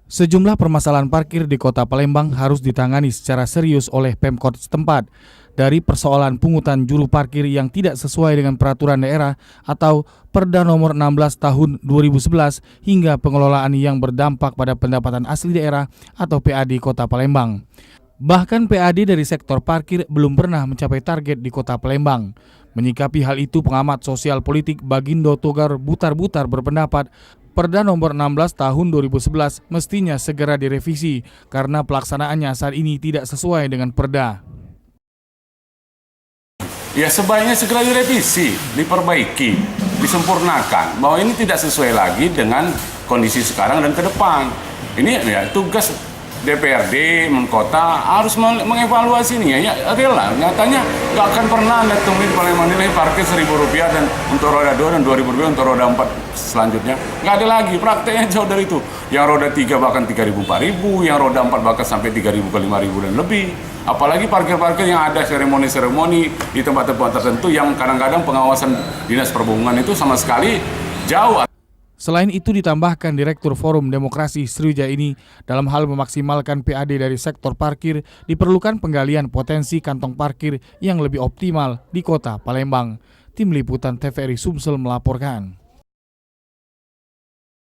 Sejumlah permasalahan parkir di Kota Palembang harus ditangani secara serius oleh Pemkot setempat. Dari persoalan pungutan juru parkir yang tidak sesuai dengan peraturan daerah atau Perda Nomor 16 Tahun 2011 hingga pengelolaan yang berdampak pada pendapatan asli daerah atau PAD Kota Palembang. Bahkan PAD dari sektor parkir belum pernah mencapai target di Kota Palembang. Menyikapi hal itu, pengamat sosial politik Bagindo Togar Butar-Butar berpendapat Perda Nomor 16 Tahun 2011 mestinya segera direvisi karena pelaksanaannya saat ini tidak sesuai dengan Perda. Ya sebaiknya segera direvisi, diperbaiki, disempurnakan bahwa ini tidak sesuai lagi dengan kondisi sekarang dan ke depan. Ini ya tugas DPRD, Menkota harus mengevaluasi ini ya rela. Nyatanya nggak akan pernah Anda temui di Palembang nilai parkir Rp1.000 dan untuk roda 2 dan Rp2.000 untuk roda 4 selanjutnya. Nggak ada lagi, prakteknya jauh dari itu. Yang roda 3 bahkan Rp3.000, Rp4.000, yang roda 4 bahkan sampai Rp3.000 ke Rp5.000 dan lebih. Apalagi parkir-parkir yang ada seremoni-seremoni di tempat-tempat tertentu yang kadang-kadang pengawasan Dinas Perhubungan itu sama sekali jauh. Selain itu ditambahkan Direktur Forum Demokrasi Sriwijaya ini dalam hal memaksimalkan PAD dari sektor parkir diperlukan penggalian potensi kantong parkir yang lebih optimal di Kota Palembang. Tim Liputan TVRI Sumsel melaporkan.